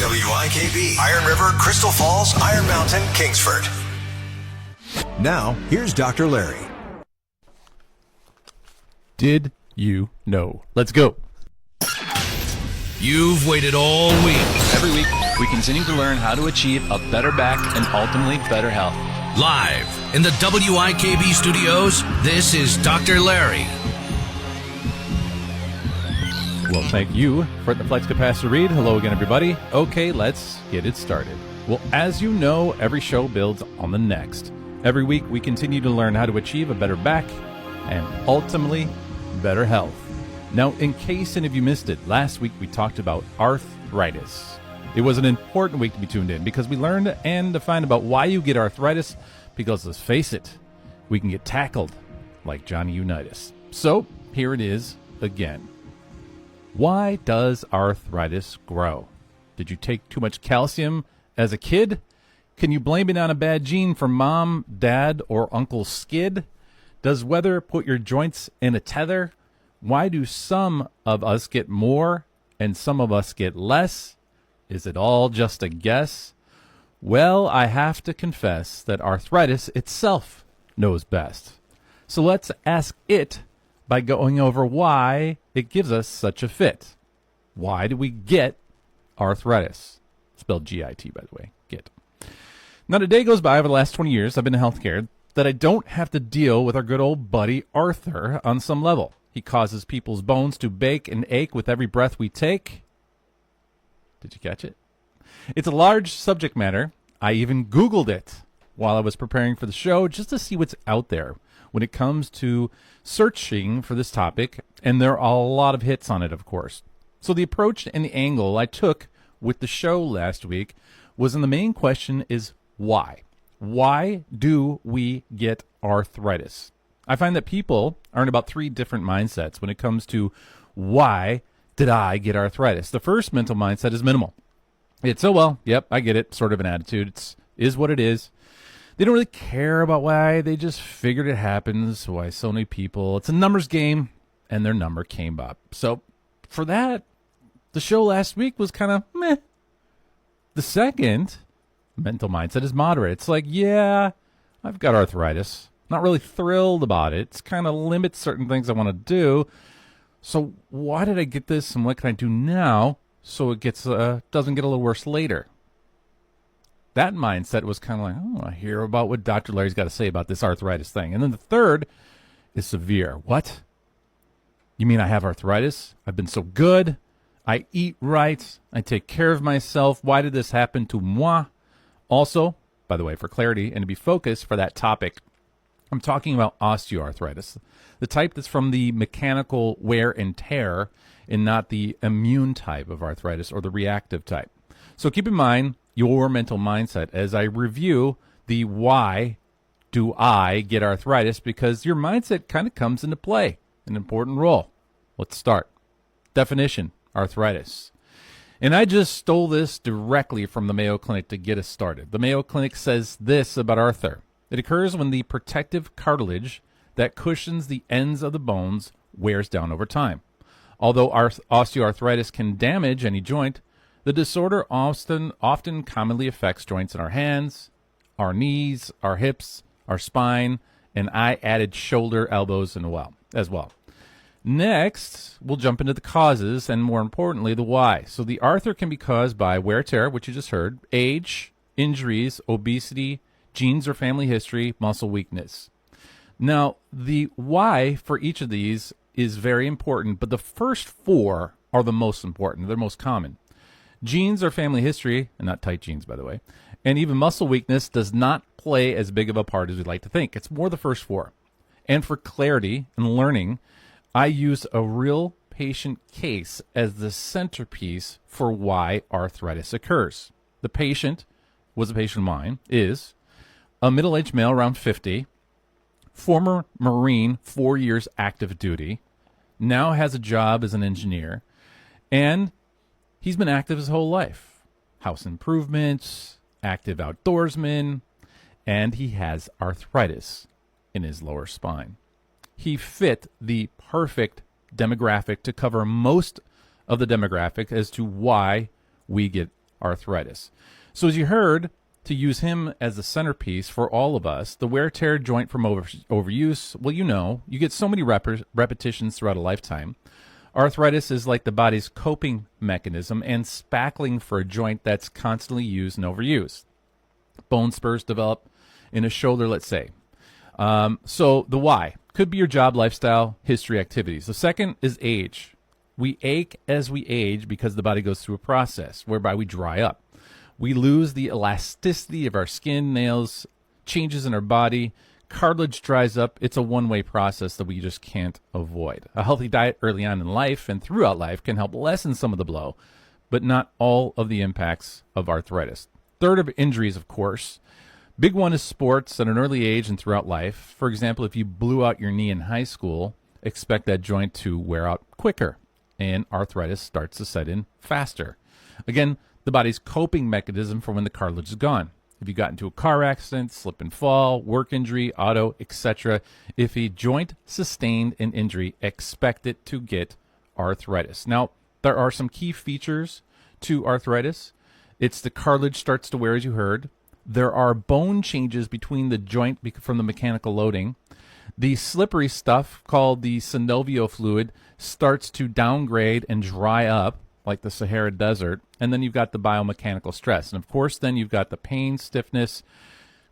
WIKB, Iron River, Crystal Falls, Iron Mountain, Kingsford. Now, here's Dr. Larry. Did you know? Let's go. You've waited all week. Every week, we continue to learn how to achieve a better back and ultimately better health. Live in the WIKB studios, this is Dr. Larry. Well, thank you for the Flex Capacitor read. Hello again, everybody. Okay, let's get it started. Well, as you know, every show builds on the next. Every week, we continue to learn how to achieve a better back and ultimately better health. Now, in case any of you missed it, last week we talked about arthritis. It was an important week to be tuned in because we learned and defined about why you get arthritis, because let's face it, we can get tackled like Johnny Unitas. So, here it is again. Why does arthritis grow? Did you take too much calcium as a kid? Can you blame it on a bad gene from mom, dad, or Uncle Skid? Does weather put your joints in a tether? Why do some of us get more and some of us get less? Is it all just a guess? Well, I have to confess that arthritis itself knows best. So let's ask it by going over why it gives us such a fit. Why do we get arthritis? Spelled G-I-T, by the way, get. Not a day goes by over the last 20 years I've been in healthcare that I don't have to deal with our good old buddy Arthur on some level. He causes people's bones to bake and ache with every breath we take. Did you catch it? It's a large subject matter. I even Googled it while I was preparing for the show just to see what's out there when it comes to searching for this topic, and there are a lot of hits on it, of course. So the approach and the angle I took with the show last week was, and the main question is why? Why do we get arthritis? I find that people are in about three different mindsets when it comes to why did I get arthritis. The first mental mindset is minimal. It's, oh, well, yep, I get it, sort of an attitude. It is what it is. They don't really care about why. They just figured it happens, why so many people. It's a numbers game, and their number came up. So for that, the show last week was kind of meh. The second mental mindset is moderate. It's like, yeah, I've got arthritis. Not really thrilled about it. It's kind of limits certain things I want to do. So why did I get this, and what can I do now so it gets doesn't get a little worse later? That mindset was kind of like, oh, I hear about what Dr. Larry's got to say about this arthritis thing. And then the third is severe. What? You mean I have arthritis? I've been so good. I eat right. I take care of myself. Why did this happen to moi? Also, by the way, for clarity and to be focused for that topic, I'm talking about osteoarthritis, the type that's from the mechanical wear and tear and not the immune type of arthritis or the reactive type. So keep in mind your mental mindset as I review the why do I get arthritis, because your mindset kind of comes into play, an important role. Let's start. Definition, arthritis. And I just stole this directly from the Mayo Clinic to get us started. The Mayo Clinic says this about Arthur. It occurs when the protective cartilage that cushions the ends of the bones wears down over time. Although osteoarthritis can damage any joint, the disorder often commonly affects joints in our hands, our knees, our hips, our spine, and I added shoulder, elbows, as well. Next, we'll jump into the causes and, more importantly, the why. So the arthur can be caused by wear tear, which you just heard, age, injuries, obesity, genes or family history, muscle weakness. Now, the why for each of these is very important, but the first four are the most important. They're most common. Genes or family history, and not tight genes, by the way, and even muscle weakness does not play as big of a part as we'd like to think. It's more the first four. And for clarity and learning, I use a real patient case as the centerpiece for why arthritis occurs. The patient was a patient of mine, is a middle-aged male around 50, former Marine, 4 years active duty, now has a job as an engineer, and he's been active his whole life. House improvements, active outdoorsman, and he has arthritis in his lower spine. He fit the perfect demographic to cover most of the demographic as to why we get arthritis. So as you heard, to use him as the centerpiece for all of us, the wear tear joint from overuse, well, you get so many repetitions throughout a lifetime. Arthritis is like the body's coping mechanism and spackling for a joint that's constantly used and overused. Bone spurs develop in a shoulder, let's say. So the why could be your job, lifestyle, history, activities. The second is age. We ache as we age because the body goes through a process whereby we dry up. We lose the elasticity of our skin, nails, changes in our body. Cartilage dries up. It's a one-way process that we just can't avoid. A healthy diet early on in life and throughout life can help lessen some of the blow, but not all of the impacts of arthritis. Third of injuries, of course. Big one is sports at an early age and throughout life. For example, if you blew out your knee in high school, expect that joint to wear out quicker, and arthritis starts to set in faster. Again, the body's coping mechanism for when the cartilage is gone. If you got into a car accident, slip and fall, work injury, auto, etc., if a joint sustained an injury, expect it to get arthritis. Now, there are some key features to arthritis. It's the cartilage starts to wear, as you heard. There are bone changes between the joint from the mechanical loading. The slippery stuff called the synovial fluid starts to downgrade and dry up, like the Sahara Desert, and then you've got the biomechanical stress. And of course, then you've got the pain, stiffness,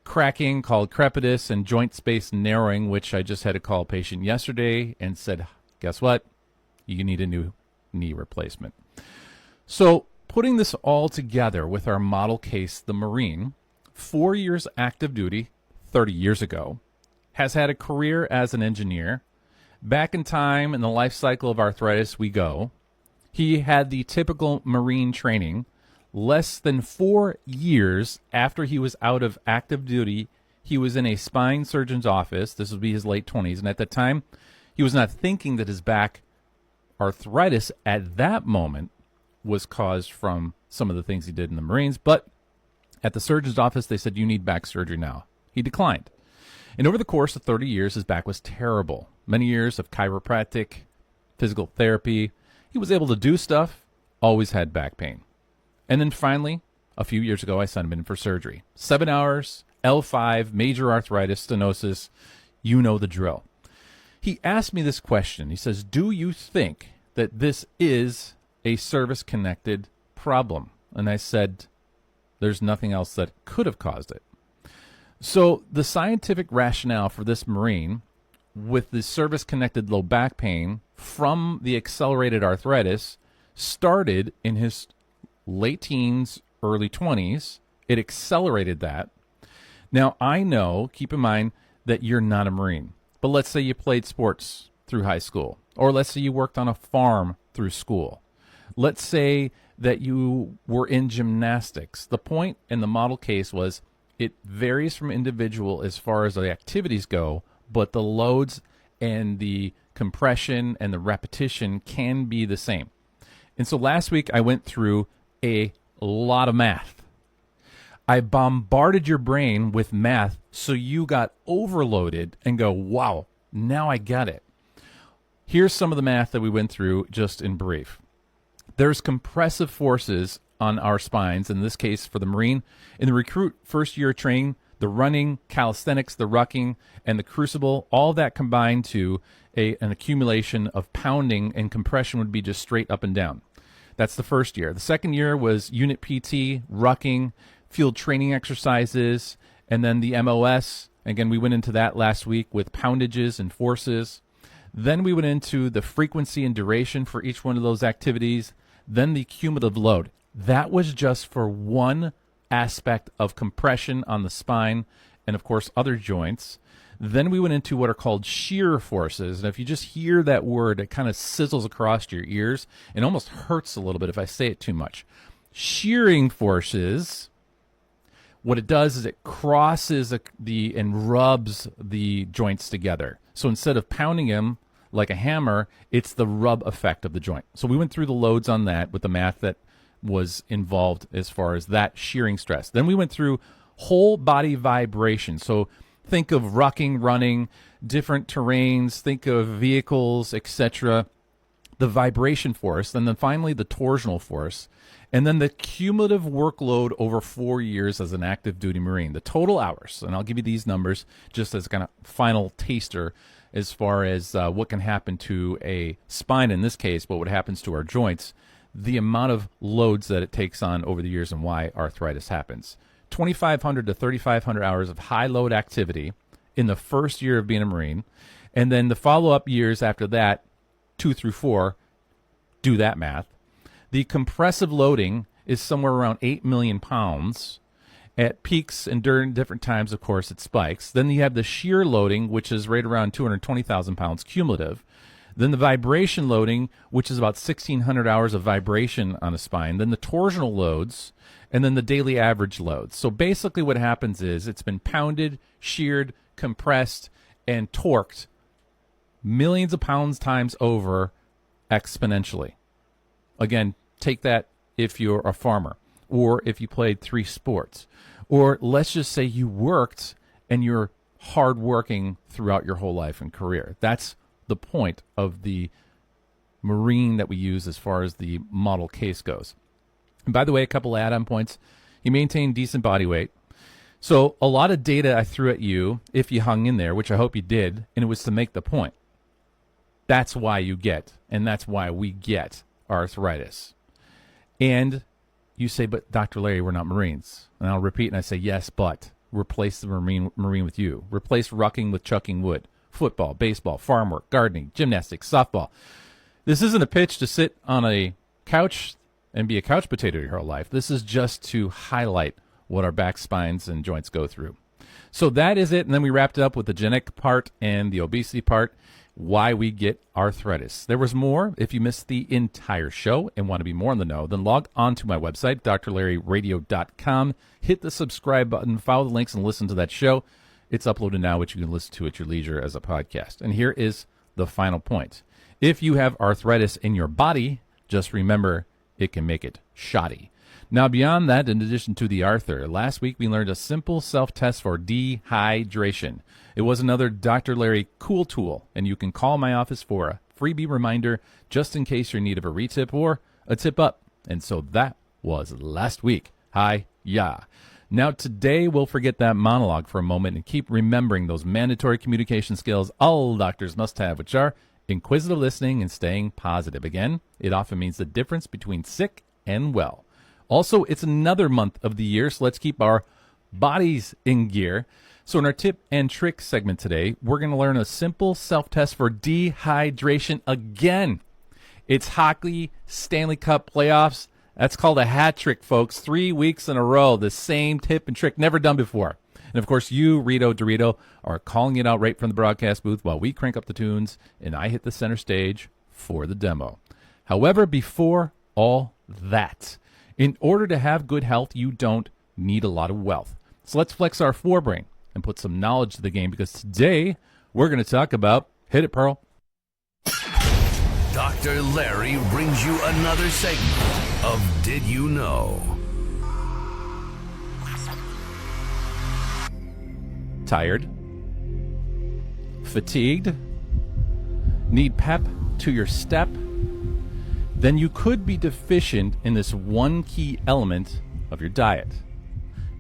cracking called crepitus, and joint space narrowing, which I just had to call a patient yesterday and said, guess what? You need a new knee replacement. So putting this all together with our model case, the Marine, 4 years active duty, 30 years ago, has had a career as an engineer. Back in time in the life cycle of arthritis we go. He had the typical Marine training. Less than 4 years after he was out of active duty, he was in a spine surgeon's office. This would be his late 20s. And at that time, he was not thinking that his back arthritis at that moment was caused from some of the things he did in the Marines. But at the surgeon's office, they said, you need back surgery now. He declined. And over the course of 30 years, his back was terrible. Many years of chiropractic, physical therapy. He was able to do stuff, always had back pain. And then finally, a few years ago, I sent him in for surgery. 7 hours, L5, major arthritis, stenosis. You know the drill. He asked me this question. He says, do you think that this is a service-connected problem? And I said, there's nothing else that could have caused it. So the scientific rationale for this Marine with the service-connected low back pain from the accelerated arthritis started in his late teens, early 20s. It accelerated that. Now, I know, keep in mind, that you're not a Marine. But let's say you played sports through high school. Or let's say you worked on a farm through school. Let's say that you were in gymnastics. The point in the model case was it varies from individual as far as the activities go, but the loads and the compression and the repetition can be the same. And so last week I went through a lot of math. I bombarded your brain with math so you got overloaded and go, wow, now I get it. Here's some of the math that we went through just in brief. There's compressive forces on our spines, in this case for the Marine. In the recruit first year training, the running, calisthenics, the rucking, and the crucible, all that combined to an accumulation of pounding, and compression would be just straight up and down. That's the first year. The second year was unit PT, rucking, field training exercises, and then the MOS. Again, we went into that last week with poundages and forces. Then we went into the frequency and duration for each one of those activities. Then the cumulative load. That was just for one aspect of compression on the spine and, of course, other joints. Then we went into what are called shear forces. And if you just hear that word, it kind of sizzles across your ears and almost hurts a little bit if I say it too much. Shearing forces, what it does is it crosses and rubs the joints together. So instead of pounding them like a hammer, it's the rub effect of the joint. So we went through the loads on that with the math that was involved as far as that shearing stress. Then we went through whole body vibration. So think of rucking, running, different terrains, think of vehicles, etc. the vibration force, and then finally the torsional force, and then the cumulative workload over 4 years as an active duty Marine, the total hours. And I'll give you these numbers just as kind of final taster as far as what can happen to a spine in this case, but what happens to our joints, the amount of loads that it takes on over the years and why arthritis happens. 2,500 to 3,500 hours of high load activity in the first year of being a Marine, and then the follow-up years after that, 2 through 4, do that math. The compressive loading is somewhere around 8 million pounds. At peaks and during different times, of course, it spikes. Then you have the shear loading, which is right around 220,000 pounds cumulative. Then the vibration loading, which is about 1,600 hours of vibration on a spine. Then the torsional loads, and then the daily average loads. So basically what happens is it's been pounded, sheared, compressed, and torqued millions of pounds times over exponentially. Again, take that if you're a farmer or if you played 3 sports, or let's just say you worked and you're hardworking throughout your whole life and career. That's the point of the Marine that we use as far as the model case goes. And by the way, a couple add-on points. He maintained decent body weight. So a lot of data I threw at you, if you hung in there, which I hope you did, and it was to make the point. That's why you get, and that's why we get arthritis. And you say, but Dr. Larry, we're not Marines. And I'll repeat and I say, yes, but replace the Marine with you. Replace rucking with chucking wood. Football, baseball, farm work, gardening, gymnastics, softball. This isn't a pitch to sit on a couch and be a couch potato your whole life. This is just to highlight what our back, spines, and joints go through. So that is it. And then we wrapped it up with the genetic part and the obesity part, why we get arthritis. There was more. If you missed the entire show and want to be more in the know, then log on to my website, drlarryradio.com. Hit the subscribe button, follow the links, and listen to that show. It's uploaded now, which you can listen to at your leisure as a podcast. And here is the final point. If you have arthritis in your body, just remember it can make it shoddy. Now, beyond that, in addition to the Arthur, last week we learned a simple self-test for dehydration. It was another Dr. Larry cool tool, and you can call my office for a freebie reminder just in case you're in need of a retip or a tip up. And so that was last week. Hi-ya. Now, today we'll forget that monologue for a moment and keep remembering those mandatory communication skills all doctors must have, which are inquisitive listening and staying positive. Again, it often means the difference between sick and well. Also, it's another month of the year, so let's keep our bodies in gear. So in our tip and trick segment today, we're going to learn a simple self-test for dehydration again. It's hockey Stanley Cup playoffs. That's called a hat trick, folks. 3 weeks in a row, the same tip and trick, never done before. And, of course, you, Rito Dorito, are calling it out right from the broadcast booth while we crank up the tunes and I hit the center stage for the demo. However, before all that, in order to have good health, you don't need a lot of wealth. So let's flex our forebrain and put some knowledge to the game, because today we're going to talk about, hit it, Pearl. Dr. Larry brings you another segment of Did You Know? Tired? Fatigued? Need pep to your step? Then you could be deficient in this one key element of your diet.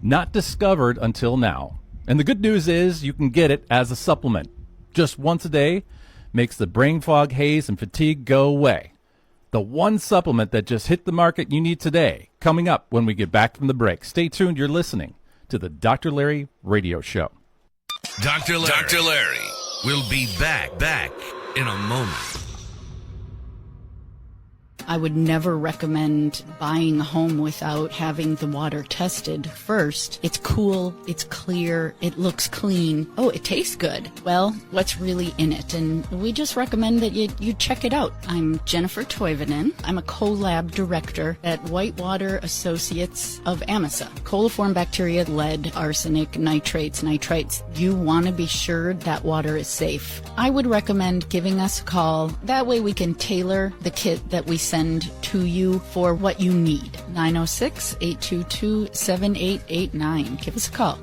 Not discovered until now. And the good news is you can get it as a supplement. Just once a day makes the brain fog, haze, and fatigue go away. The one supplement that just hit the market you need today, coming up when we get back from the break. Stay tuned. You're listening to the Dr. Larry Radio Show. Dr. Larry will be back in a moment. I would never recommend buying a home without having the water tested first. It's cool, it's clear, it looks clean. Oh, it tastes good. Well, what's really in it? And we just recommend that you check it out. I'm Jennifer Toivonen. I'm a co-lab director at Whitewater Associates of AMISA. Coliform bacteria, lead, arsenic, nitrates, nitrites. You want to be sure that water is safe. I would recommend giving us a call. That way we can tailor the kit that we send to you for what you need. 906-822-7889. Give us a call.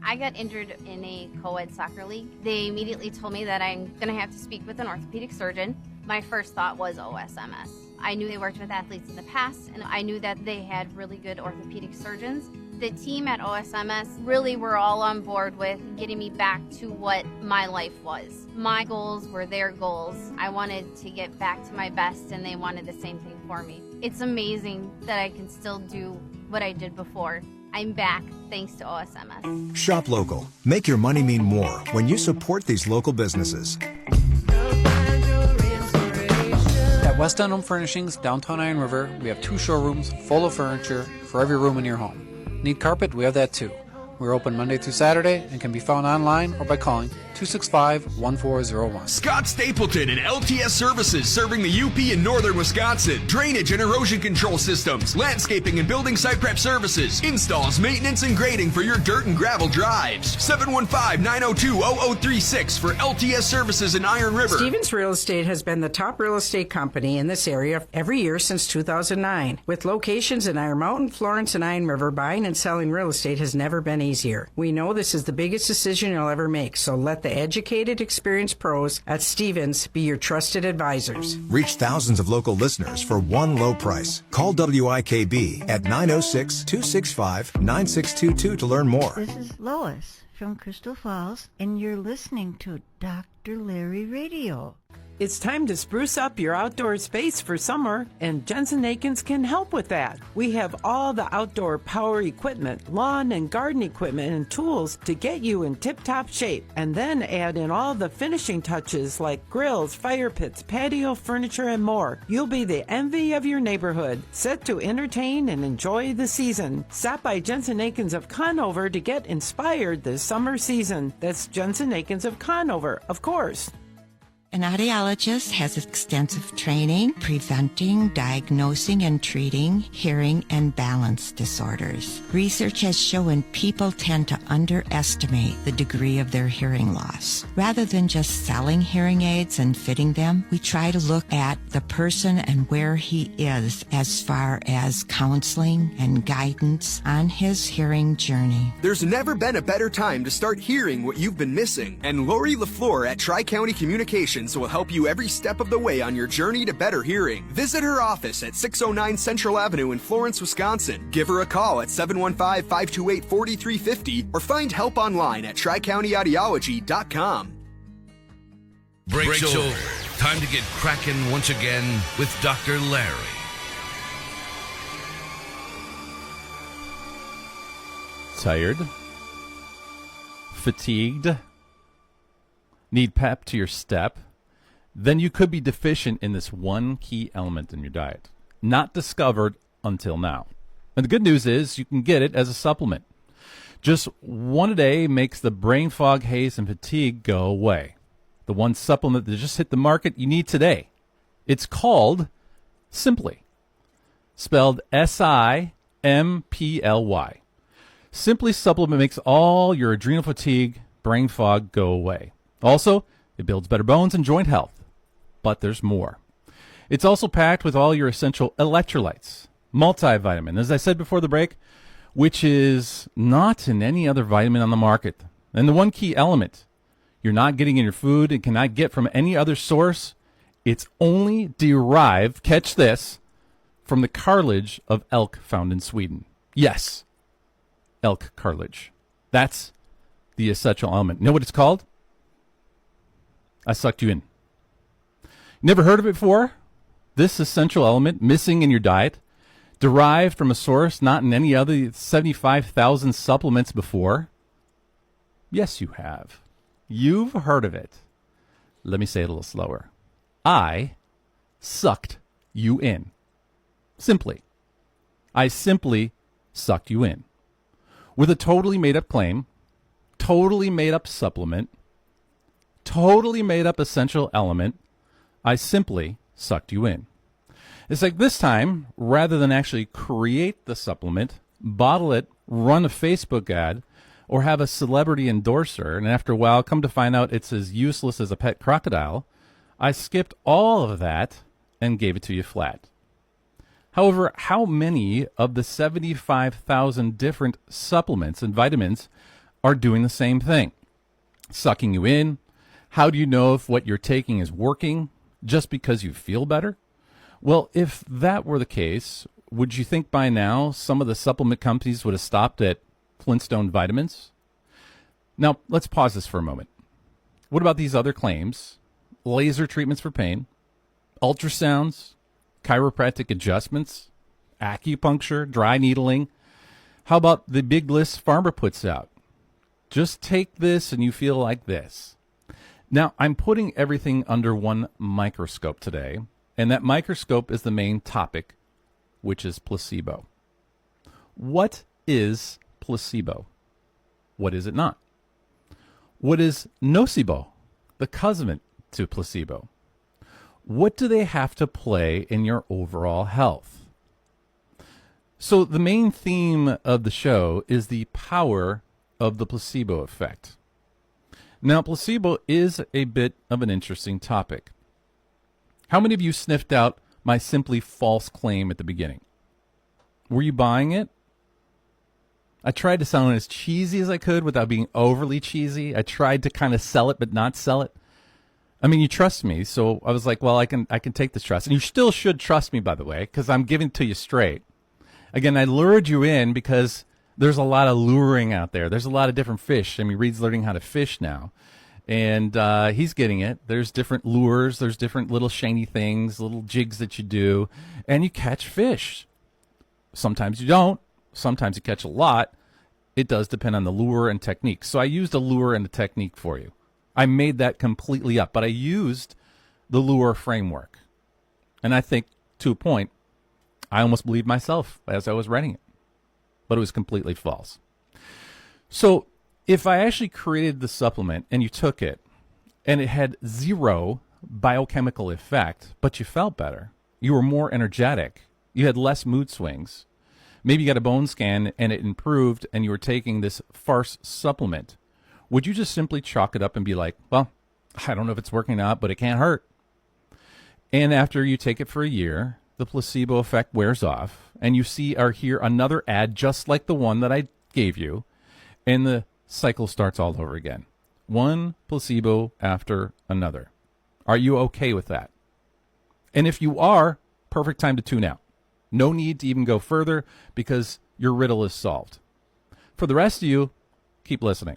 I I got injured in a co-ed soccer league. They immediately told me that I'm going to have to speak with an orthopedic surgeon. My first thought was OSMS. I knew they worked with athletes in the past, and I knew that they had really good orthopedic surgeons. The team at OSMS really were all on board with getting me back to what my life was. My goals were their goals. I wanted to get back to my best, and they wanted the same thing for me. It's amazing that I can still do what I did before. I'm back thanks to OSMS. Shop local. Make your money mean more when you support these local businesses. At West End Home Furnishings, downtown Iron River, we have 2 showrooms full of furniture for every room in your home. Need carpet? We have that too. We're open Monday through Saturday and can be found online or by calling 265-1401. Scott Stapleton and LTS Services, serving the UP in northern Wisconsin. Drainage and erosion control systems, landscaping and building site prep services, installs, maintenance, and grading for your dirt and gravel drives. 715-902-0036 for LTS Services in Iron River. Stevens Real Estate has been the top real estate company in this area every year since 2009. With locations in Iron Mountain, Florence, and Iron River, buying and selling real estate has never been easier. We know this is the biggest decision you'll ever make, so let the educated, experienced pros at Stevens be your trusted advisors. Reach thousands of local listeners for one low price. Call WIKB at 906-265-9622 to learn more. This is Lois from Crystal Falls, and you're listening to Dr. Larry Radio. It's time to spruce up your outdoor space for summer, and Jensen Akins can help with that. We have all the outdoor power equipment, lawn and garden equipment, and tools to get you in tip-top shape, and then add in all the finishing touches like grills, fire pits, patio furniture, and more. You'll be the envy of your neighborhood, set to entertain and enjoy the season. Stop by Jensen Akins of Conover to get inspired this summer season. That's Jensen Akins of Conover, of course. An audiologist has extensive training preventing, diagnosing, and treating hearing and balance disorders. Research has shown people tend to underestimate the degree of their hearing loss. Rather than just selling hearing aids and fitting them, we try to look at the person and where he is as far as counseling and guidance on his hearing journey. There's never been a better time to start hearing what you've been missing, and Lori LaFleur at Tri-County Communications will help you every step of the way on your journey to better hearing. Visit her office at 609 Central Avenue in Florence, Wisconsin. Give her a call at 715-528-4350 or find help online at TriCountyAudiology.com. Break's over. Time to get cracking once again with Dr. Larry. Tired? Fatigued? Need pep to your step? Then you could be deficient in this one key element in your diet, not discovered until now. And the good news is you can get it as a supplement. Just one a day makes the brain fog, haze, and fatigue go away. The one supplement that just hit the market you need today. It's called Simply, spelled Simply. Simply supplement makes all your adrenal fatigue, brain fog go away. Also, it builds better bones and joint health. But there's more. It's also packed with all your essential electrolytes, multivitamin, as I said before the break, which is not in any other vitamin on the market. And the one key element you're not getting in your food and cannot get from any other source, it's only derived, catch this, from the cartilage of elk found in Sweden. Yes, elk cartilage. That's the essential element. You know what it's called? I sucked you in. Never heard of it before? This essential element missing in your diet, derived from a source not in any other 75,000 supplements before? Yes, you have. You've heard of it. Let me say it a little slower. I sucked you in. Simply. I simply sucked you in. With a totally made-up claim, totally made-up supplement, totally made-up essential element, I simply sucked you in. It's like this time, rather than actually create the supplement, bottle it, run a Facebook ad, or have a celebrity endorser, and after a while come to find out it's as useless as a pet crocodile, I skipped all of that and gave it to you flat. However, how many of the 75,000 different supplements and vitamins are doing the same thing, sucking you in. How do you know if what you're taking is working just because you feel better? Well, if that were the case, would you think by now some of the supplement companies would have stopped at Flintstone vitamins? Now, let's pause this for a moment. What about these other claims? Laser treatments for pain, ultrasounds, chiropractic adjustments, acupuncture, dry needling. How about the big list pharma puts out? Just take this and you feel like this. Now, I'm putting everything under one microscope today, and that microscope is the main topic, which is placebo. What is placebo? What is it not? What is nocebo, the cousin to placebo? What do they have to play in your overall health? So the main theme of the show is the power of the placebo effect. Now, placebo is a bit of an interesting topic. How many of you sniffed out my simply false claim at the beginning? Were you buying it? I tried to sound as cheesy as I could without being overly cheesy. I tried to kind of sell it but not sell it. I mean, you trust me, so I was like, well, I can take this trust. And you still should trust me, by the way, because I'm giving it to you straight. Again, I lured you in because there's a lot of luring out there. There's a lot of different fish. I mean, Reed's learning how to fish now, and he's getting it. There's different lures. There's different little shiny things, little jigs that you do, and you catch fish. Sometimes you don't. Sometimes you catch a lot. It does depend on the lure and technique. So I used a lure and a technique for you. I made that completely up, but I used the lure framework. And I think, to a point, I almost believed myself as I was writing it. But it was completely false. So if I actually created the supplement and you took it and it had zero biochemical effect, but you felt better, you were more energetic, you had less mood swings, maybe you got a bone scan and it improved and you were taking this farce supplement, would you just simply chalk it up and be like, well, I don't know if it's working or not, but it can't hurt? And after you take it for a year, the placebo effect wears off, and you see or hear another ad just like the one that I gave you, and the cycle starts all over again. One placebo after another. Are you okay with that? And if you are, perfect time to tune out. No need to even go further because your riddle is solved. For the rest of you, keep listening.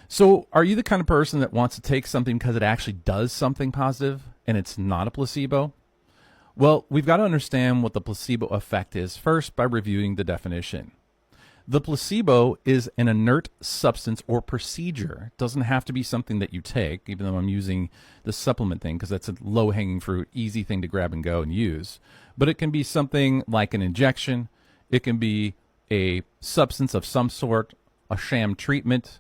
So are you the kind of person that wants to take something because it actually does something positive and it's not a placebo? Well, we've got to understand what the placebo effect is first by reviewing the definition. The placebo is an inert substance or procedure. It doesn't have to be something that you take, even though I'm using the supplement thing because that's a low-hanging fruit, easy thing to grab and go and use. But it can be something like an injection. It can be a substance of some sort, a sham treatment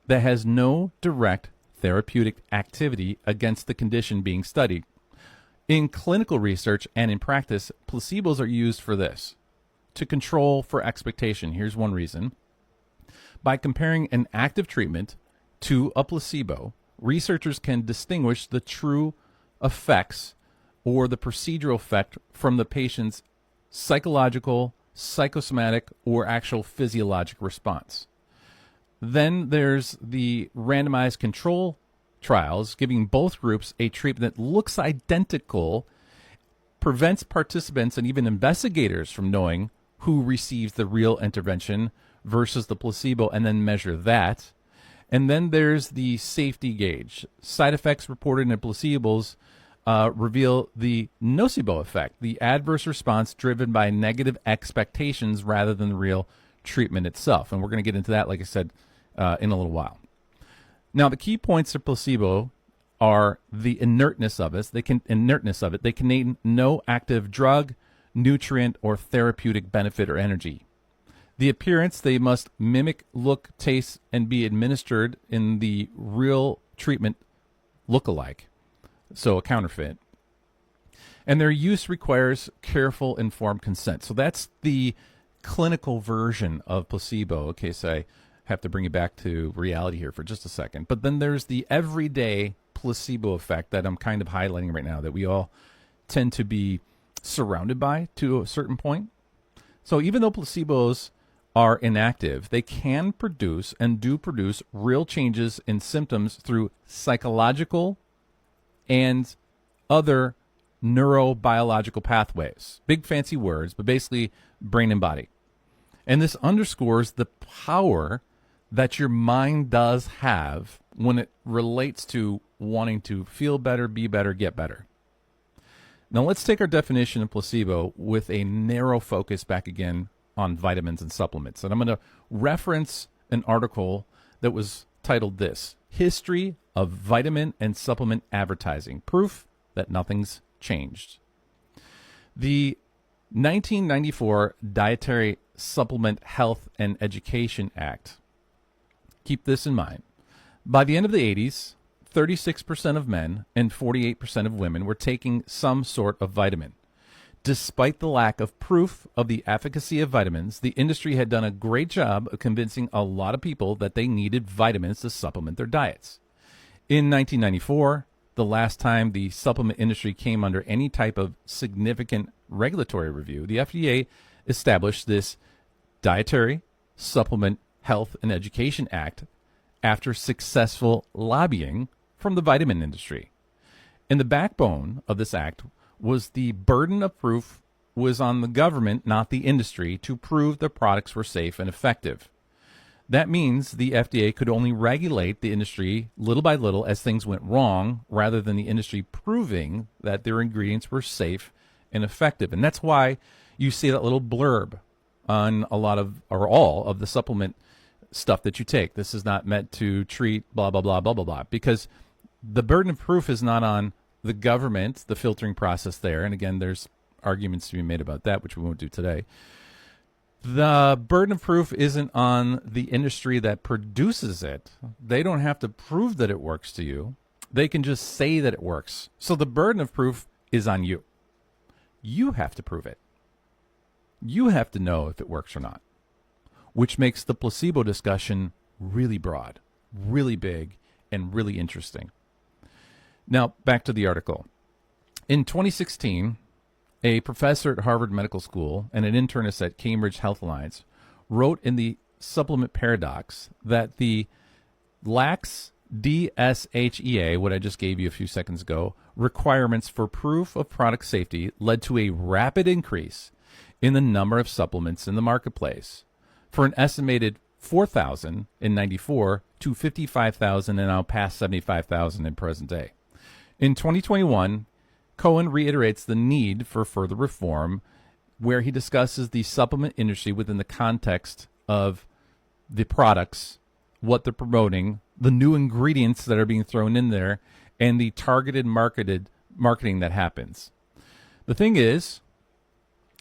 that has no direct therapeutic activity against the condition being studied. In clinical research and in practice, placebos are used for this, to control for expectation. Here's one reason. By comparing an active treatment to a placebo, researchers can distinguish the true effects or the procedural effect from the patient's psychological, psychosomatic, or actual physiologic response. Then there's the randomized control trials, giving both groups a treatment that looks identical, prevents participants and even investigators from knowing who receives the real intervention versus the placebo, and then measure that. And then there's the safety gauge. Side effects reported in placebos reveal the nocebo effect, the adverse response driven by negative expectations rather than the real treatment itself. And we're going to get into that, like I said, in a little while. Now, the key points of placebo are the inertness of it. They contain no active drug, nutrient, or therapeutic benefit or energy. The appearance, they must mimic, look, taste, and be administered in the real treatment look-alike, so a counterfeit. And their use requires careful, informed consent. So that's the clinical version of placebo. Okay, so I have to bring it back to reality here for just a second. But then there's the everyday placebo effect that I'm kind of highlighting right now, that we all tend to be surrounded by to a certain point. So even though placebos are inactive, they can produce and do produce real changes in symptoms through psychological and other neurobiological pathways. Big fancy words, but basically brain and body. And this underscores the power that your mind does have when it relates to wanting to feel better, be better, get better. Now let's take our definition of placebo with a narrow focus back again on vitamins and supplements. And I'm going to reference an article that was titled this: History of Vitamin and Supplement Advertising, Proof that Nothing's Changed. The 1994 Dietary Supplement Health and Education Act. Keep this in mind. By the end of the 80s, 36% of men and 48% of women were taking some sort of vitamin. Despite the lack of proof of the efficacy of vitamins, the industry had done a great job of convincing a lot of people that they needed vitamins to supplement their diets. In 1994, the last time the supplement industry came under any type of significant regulatory review, the FDA established this Dietary Supplement Health and Education Act after successful lobbying from the vitamin industry. And the backbone of this act was the burden of proof was on the government, not the industry, to prove the products were safe and effective. That means the FDA could only regulate the industry little by little as things went wrong, rather than the industry proving that their ingredients were safe and effective. And that's why you see that little blurb on a lot of, or all of, the supplement stuff that you take. This is not meant to treat blah, blah, blah, blah, blah, blah. Because the burden of proof is not on the government, the filtering process there. And again, there's arguments to be made about that, which we won't do today. The burden of proof isn't on the industry that produces it. They don't have to prove that it works to you. They can just say that it works. So the burden of proof is on you. You have to prove it. You have to know if it works or not, which makes the placebo discussion really broad, really big, and really interesting. Now, back to the article. In 2016, a professor at Harvard Medical School and an internist at Cambridge Health Alliance wrote in the Supplement Paradox that the lax DSHEA, what I just gave you a few seconds ago, requirements for proof of product safety led to a rapid increase in the number of supplements in the marketplace, for an estimated 4,000 in 94 to 55,000 and now past 75,000 in present day. In 2021, Cohen reiterates the need for further reform, where he discusses the supplement industry within the context of the products, what they're promoting, the new ingredients that are being thrown in there, and the targeted marketing that happens. The thing is,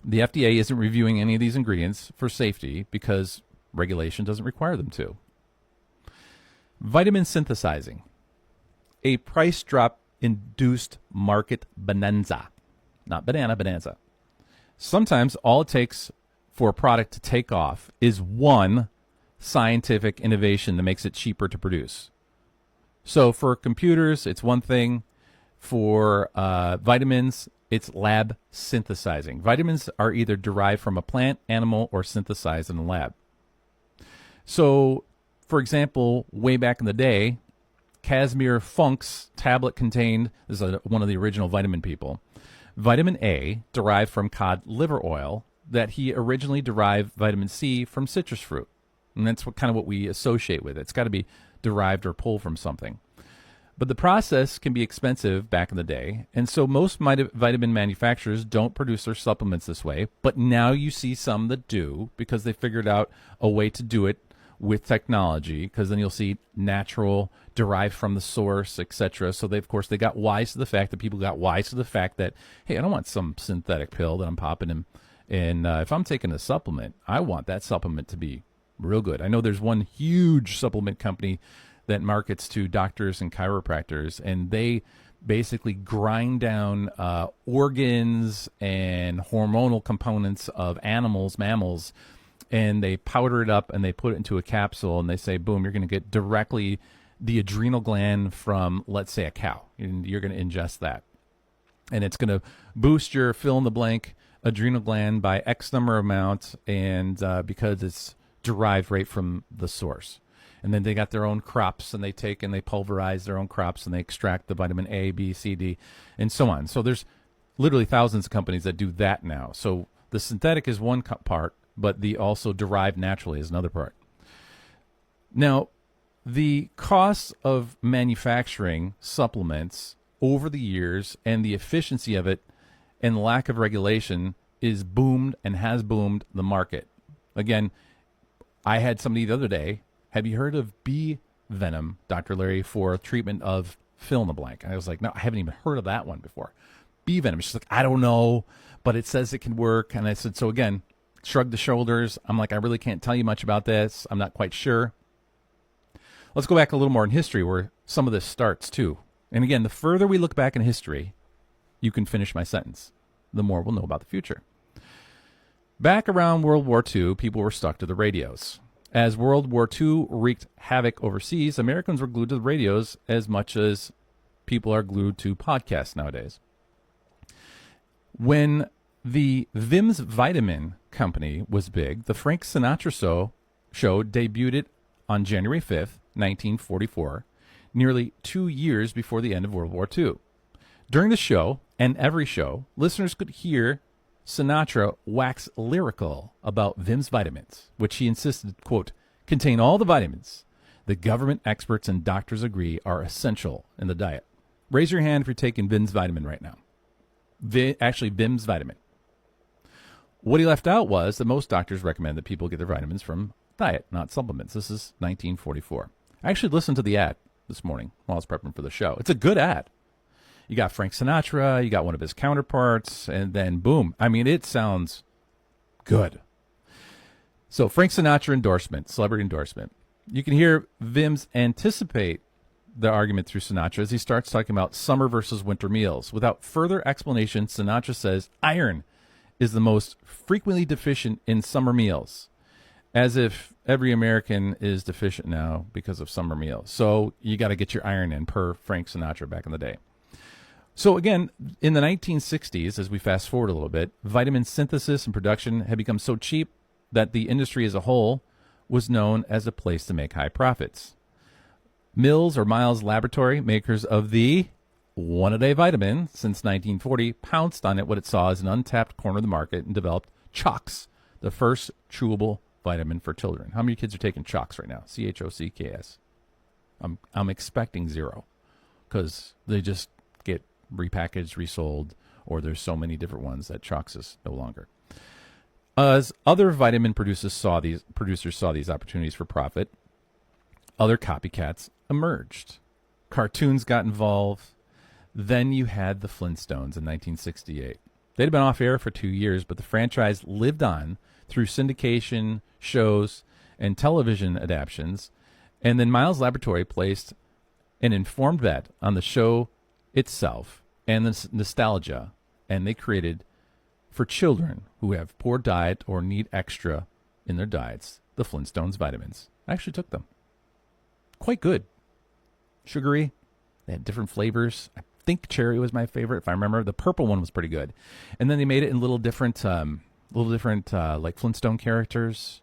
the FDA isn't reviewing any of these ingredients for safety because regulation doesn't require them to. Vitamin synthesizing. A price drop induced market bonanza. Not banana, bonanza. Sometimes all it takes for a product to take off is one scientific innovation that makes it cheaper to produce. So for computers, it's one thing. For vitamins, it's lab synthesizing. Vitamins are either derived from a plant, animal, or synthesized in a lab. So, for example, way back in the day, Casimir Funk's tablet contained, this is one of the original vitamin people, vitamin A derived from cod liver oil, that he originally derived vitamin C from citrus fruit. And that's what we associate with it. It's got to be derived or pulled from something. But the process can be expensive back in the day, and so most vitamin manufacturers don't produce their supplements this way, but now you see some that do because they figured out a way to do it with technology, because then you'll see natural, derived from the source, etc. So they got wise to the fact that people got wise to the fact that, hey, I don't want some synthetic pill that I'm popping in. And if I'm taking a supplement, I want that supplement to be real good. I know there's one huge supplement company that markets to doctors and chiropractors, and they basically grind down organs and hormonal components of animals, mammals, and they powder it up and they put it into a capsule, and they say, boom, you're going to get directly the adrenal gland from, let's say, a cow. And you're going to ingest that. And it's going to boost your fill-in-the-blank adrenal gland by X number of amounts, and because it's derived right from the source. And then they got their own crops, and they take and they pulverize their own crops, and they extract the vitamin A, B, C, D, and so on. So there's literally thousands of companies that do that now. So the synthetic is one part, but the also derived naturally is another part. Now, the costs of manufacturing supplements over the years and the efficiency of it and lack of regulation is boomed and has boomed the market. Again, I had somebody the other day, have you heard of bee venom, Dr. Larry, for treatment of fill in the blank? I was like, no, I haven't even heard of that one before. Bee venom. She's like, I don't know, but it says it can work. And I said, so again, shrugged the shoulders. I'm like, I really can't tell you much about this. I'm not quite sure. Let's go back a little more in history where some of this starts too. And again, the further we look back in history, you can finish my sentence, the more we'll know about the future. Back around World War II, people were stuck to the radios. As World War II wreaked havoc overseas, Americans were glued to the radios as much as people are glued to podcasts nowadays. When the Vim's Vitamin Company was big, the Frank Sinatra show debuted on January 5th, 1944, nearly 2 years before the end of World War II. During the show, and every show, listeners could hear Sinatra wax lyrical about Vim's vitamins, which he insisted, quote, contain all the vitamins the government experts and doctors agree are essential in the diet. Raise your hand if you're taking Vim's vitamin right now. Actually, Vim's vitamin. What he left out was that most doctors recommend that people get their vitamins from diet, not supplements. This is 1944. I actually listened to the ad this morning while I was prepping for the show. It's a good ad. You got Frank Sinatra, you got one of his counterparts, and then boom. I mean, it sounds good. So Frank Sinatra endorsement, celebrity endorsement. You can hear Vim's anticipate the argument through Sinatra as he starts talking about summer versus winter meals. Without further explanation, Sinatra says iron is the most frequently deficient in summer meals, as if every American is deficient now because of summer meals. So you got to get your iron in, per Frank Sinatra back in the day. So again, in the 1960s, as we fast forward a little bit, vitamin synthesis and production had become so cheap that the industry as a whole was known as a place to make high profits. Mills or Miles Laboratory, makers of the one-a-day vitamin since 1940, pounced on it what it saw as an untapped corner of the market and developed Chocs, the first chewable vitamin for children. How many kids are taking Chocs right now? CHOCKS. I'm expecting zero because they just get repackaged, resold, or there's so many different ones that Chocs is no longer. As other vitamin producers saw these opportunities for profit, other copycats emerged. Cartoons got involved. Then you had the Flintstones in 1968. They'd been off air for 2 years, but the franchise lived on through syndication, shows, and television adaptations. And then Miles Laboratory placed an informed bet on the show itself and the nostalgia, and they created, for children who have poor diet or need extra in their diets, the Flintstones vitamins. I actually took them. Quite good. Sugary. They had different flavors. I think cherry was my favorite, if I remember. The purple one was pretty good. And then they made it in little different like Flintstone characters.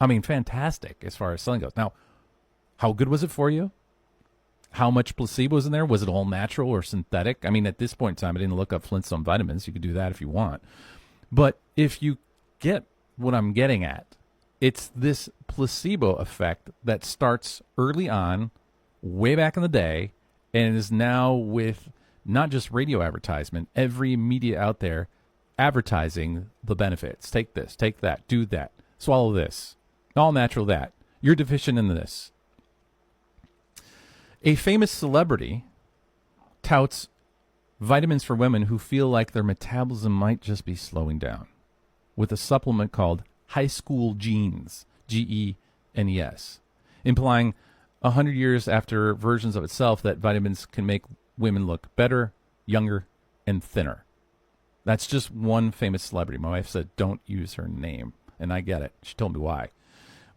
I mean, fantastic as far as selling goes. Now, how good was it for you? How much placebo was in there? Was it all natural or synthetic? I mean, at this point in time, I didn't look up Flintstone vitamins. You could do that if you want. But if you get what I'm getting at, it's this placebo effect that starts early on, way back in the day, and is now with not just radio advertisement, every media out there advertising the benefits. Take this, take that, do that, swallow this, all natural that. You're deficient in this. A famous celebrity touts vitamins for women who feel like their metabolism might just be slowing down with a supplement called High School Genes, Genes, implying 100 years after versions of itself that vitamins can make women look better, younger, and thinner. That's just one famous celebrity. My wife said, don't use her name. And I get it. She told me why.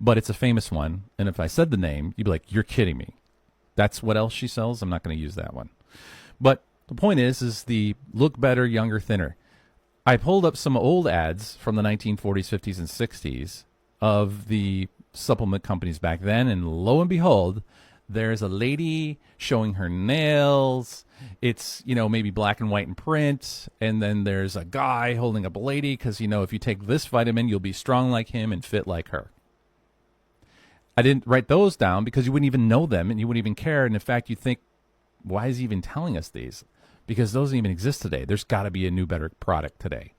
But it's a famous one. And if I said the name, you'd be like, you're kidding me. That's what else she sells. I'm not going to use that one. But the point is the look better, younger, thinner. I pulled up some old ads from the 1940s, 50s, and 60s of the supplement companies back then, and lo and behold, there's a lady showing her nails. It's, maybe black and white in print, and then there's a guy holding up a lady because, if you take this vitamin, you'll be strong like him and fit like her. I didn't write those down because you wouldn't even know them and you wouldn't even care. And in fact, you think, why is he even telling us these? Because those don't even exist today. There's got to be a new, better product today.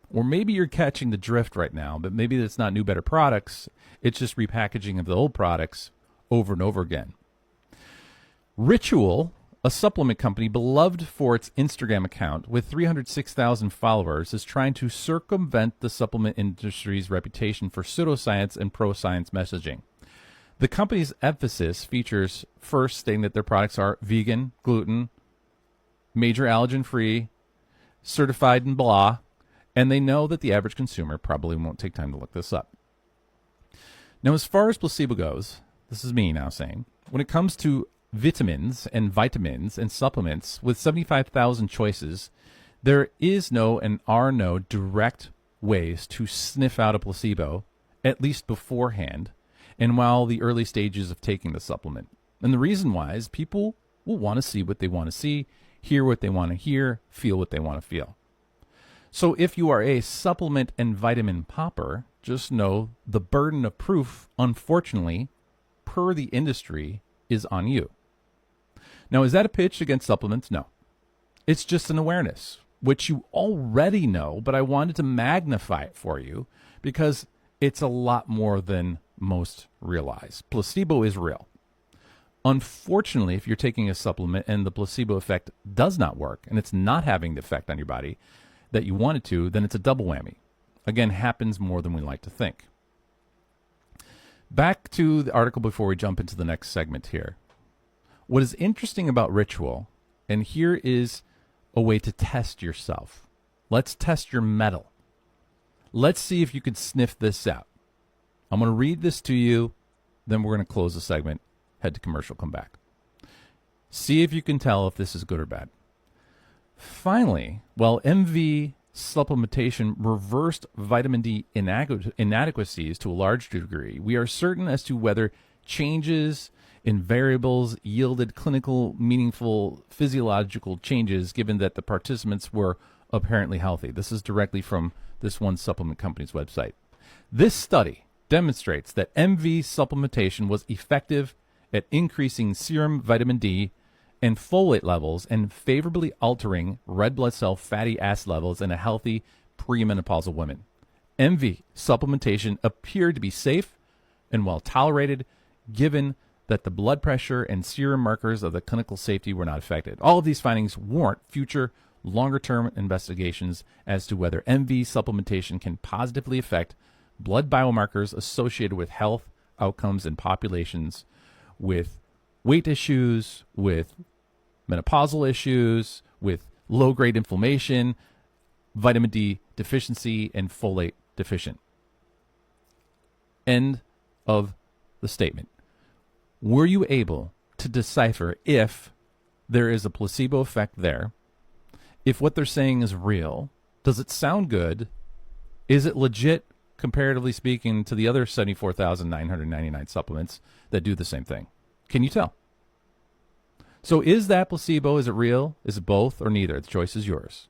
Or maybe you're catching the drift right now, but maybe it's not new, better products. It's just repackaging of the old products over and over again. Ritual, a supplement company beloved for its Instagram account with 306,000 followers, is trying to circumvent the supplement industry's reputation for pseudoscience and pro-science messaging. The company's emphasis features first stating that their products are vegan, gluten, major allergen-free, certified and blah, and they know that the average consumer probably won't take time to look this up. Now, as far as placebo goes, this is me now saying, when it comes to vitamins and supplements with 75,000 choices, there is no and are no direct ways to sniff out a placebo, at least beforehand, and while the early stages of taking the supplement. And the reason why is people will want to see what they want to see, hear what they want to hear, feel what they want to feel. So if you are a supplement and vitamin popper, just know the burden of proof, unfortunately, per the industry, is on you. Now, is that a pitch against supplements? No. It's just an awareness, which you already know, but I wanted to magnify it for you because it's a lot more than most realize. Placebo is real. Unfortunately, if you're taking a supplement and the placebo effect does not work and it's not having the effect on your body that you want it to, then it's a double whammy. Again, happens more than we like to think. Back to the article before we jump into the next segment here. What is interesting about Ritual, and here is a way to test yourself. Let's test your mettle. Let's see if you could sniff this out. I'm going to read this to you, then we're going to close the segment, head to commercial, come back. See if you can tell if this is good or bad. Finally, while MV supplementation reversed vitamin D inadequacies to a large degree, we are certain as to whether changes in variables yielded clinical, meaningful physiological changes, given that the participants were apparently healthy. This is directly from this one supplement company's website. This study demonstrates that MV supplementation was effective at increasing serum vitamin D and folate levels and favorably altering red blood cell fatty acid levels in a healthy premenopausal woman. MV supplementation appeared to be safe and well tolerated, given that the blood pressure and serum markers of the clinical safety were not affected. All of these findings warrant future longer-term investigations as to whether MV supplementation can positively affect blood biomarkers associated with health outcomes in populations with weight issues, with menopausal issues, with low-grade inflammation, vitamin D deficiency, and folate deficient. End of the statement. Were you able to decipher if there is a placebo effect there? If what they're saying is real? Does it sound good? Is it legit, comparatively speaking, to the other 74,999 supplements that do the same thing? Can you tell? So is that placebo? Is it real? Is it both or neither? The choice is yours.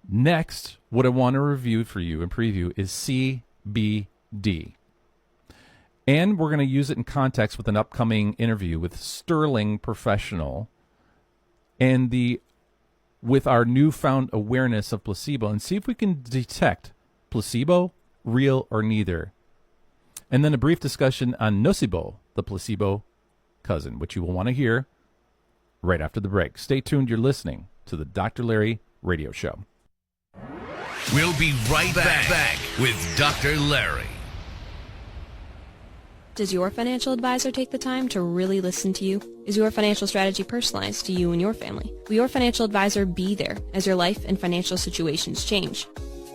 Next, what I want to review for you and preview is CBD. And we're going to use it in context with an upcoming interview with Sterling Professional and with our newfound awareness of placebo, and see if we can detect placebo, real or neither. And then a brief discussion on nocebo, the placebo cousin, which you will want to hear right after the break. Stay tuned. You're listening to the Dr. Larry Radio Show. We'll be right back with Dr. Larry. Does your financial advisor take the time to really listen to you? Is your financial strategy personalized to you and your family? Will your financial advisor be there as your life and financial situations change?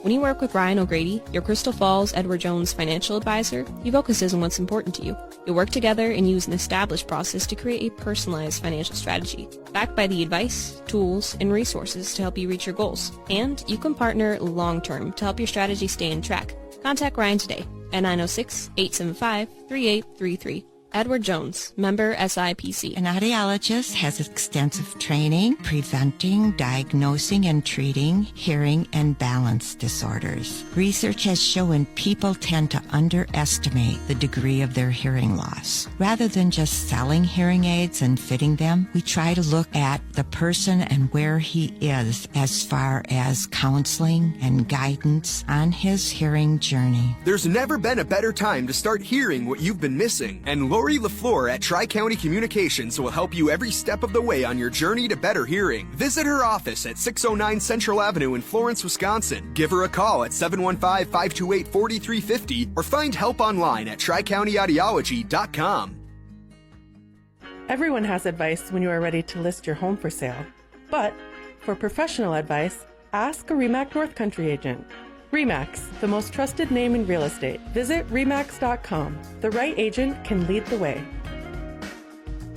When you work with Ryan O'Grady, your Crystal Falls Edward Jones financial advisor, he focuses on what's important to you. You'll work together and use an established process to create a personalized financial strategy, backed by the advice, tools, and resources to help you reach your goals. And you can partner long-term to help your strategy stay on track. Contact Ryan today at 906-875-3833. Edward Jones, member SIPC. An audiologist has extensive training preventing, diagnosing, and treating hearing and balance disorders. Research has shown people tend to underestimate the degree of their hearing loss. Rather than just selling hearing aids and fitting them, we try to look at the person and where he is as far as counseling and guidance on his hearing journey. There's never been a better time to start hearing what you've been missing, and Lori LaFleur at Tri-County Communications will help you every step of the way on your journey to better hearing. Visit her office at 609 Central Avenue in Florence, Wisconsin. Give her a call at 715-528-4350 or find help online at tricountyaudiology.com. Everyone has advice when you are ready to list your home for sale. But for professional advice, ask a RE/MAX North Country agent. RE/MAX, the most trusted name in real estate. Visit RE/MAX.com. The right agent can lead the way.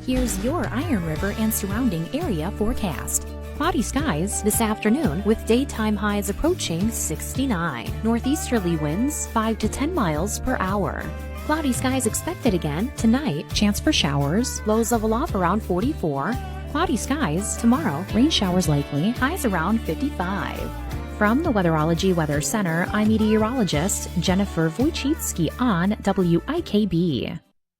Here's your Iron River and surrounding area forecast. Cloudy skies this afternoon with daytime highs approaching 69. Northeasterly winds 5 to 10 miles per hour. Cloudy skies expected again tonight. Chance for showers. Lows level off around 44. Cloudy skies tomorrow. Rain showers likely. Highs around 55. From the Weatherology Weather Center, I'm meteorologist Jennifer Wojcicki on WIKB.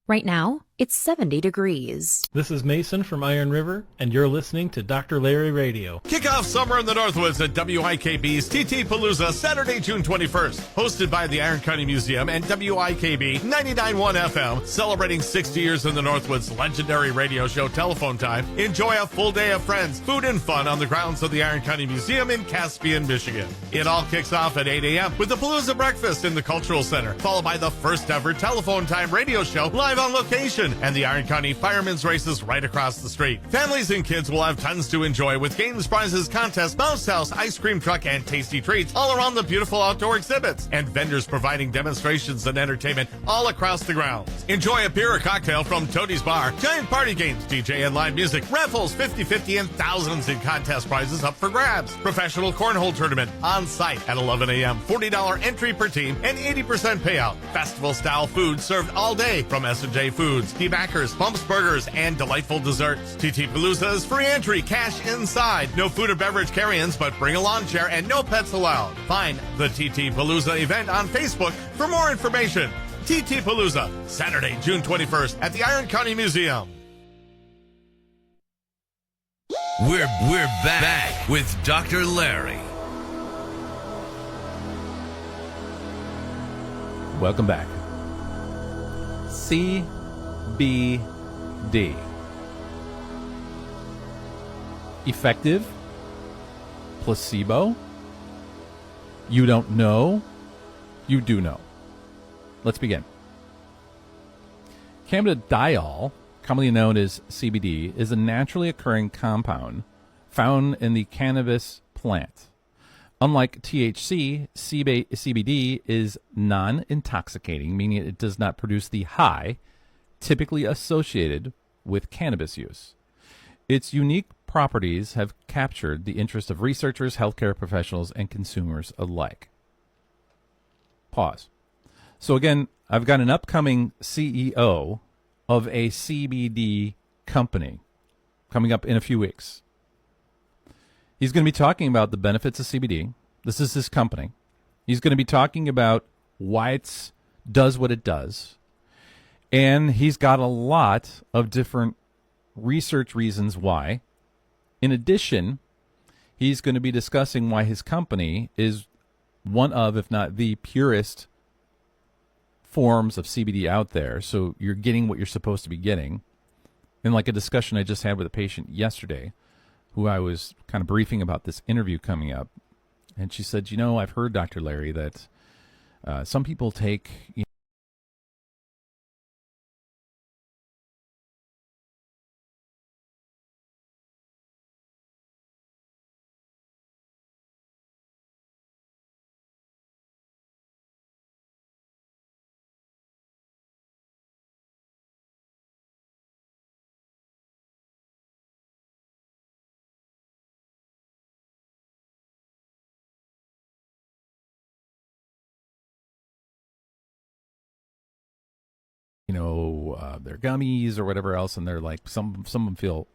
Right now, it's 70 degrees. This is Mason from Iron River, and you're listening to Dr. Larry Radio. Kick off summer in the Northwoods at WIKB's TT Palooza Saturday, June 21st. Hosted by the Iron County Museum and WIKB 99.1 FM, celebrating 60 years in the Northwoods legendary radio show Telephone Time. Enjoy a full day of friends, food, and fun on the grounds of the Iron County Museum in Caspian, Michigan. It all kicks off at 8 a.m. with the Palooza Breakfast in the Cultural Center, followed by the first ever Telephone Time radio show live on location, and the Iron County Firemen's Races right across the street. Families and kids will have tons to enjoy with games, prizes, contests, bounce house, ice cream truck, and tasty treats all around the beautiful outdoor exhibits, and vendors providing demonstrations and entertainment all across the grounds. Enjoy a beer or cocktail from Toadie's Bar, giant party games, DJ and live music, raffles, 50-50, and thousands in contest prizes up for grabs. Professional cornhole tournament on site at 11 a.m. $40 entry per team and 80% payout. Festival-style food served all day from S&J Foods, T-Backers, Bumps Burgers, and delightful desserts. TT Palooza is free entry, cash inside. No food or beverage carry-ins, but bring a lawn chair and no pets allowed. Find the TT Palooza event on Facebook for more information. TT Palooza, Saturday, June 21st at the Iron County Museum. We're back with Dr. Larry. Welcome back. CBD. Effective? Placebo? You don't know? You do know. Let's begin. Cannabidiol, commonly known as CBD, is a naturally occurring compound found in the cannabis plant. Unlike THC, CBD is non-intoxicating, meaning it does not produce the high typically associated with cannabis use. Its unique properties have captured the interest of researchers, healthcare professionals, and consumers alike. Pause. So again, I've got an upcoming CEO of a CBD company coming up in a few weeks. He's going to be talking about the benefits of CBD. This is his company. He's going to be talking about why it does what it does. And he's got a lot of different research reasons why. In addition, he's going to be discussing why his company is one of, if not the purest forms of CBD out there. So you're getting what you're supposed to be getting. And like a discussion I just had with a patient yesterday, who I was kind of briefing about this interview coming up. And she said, I've heard, Dr. Larry, that some people take their gummies or whatever else, and they're like, some of them feel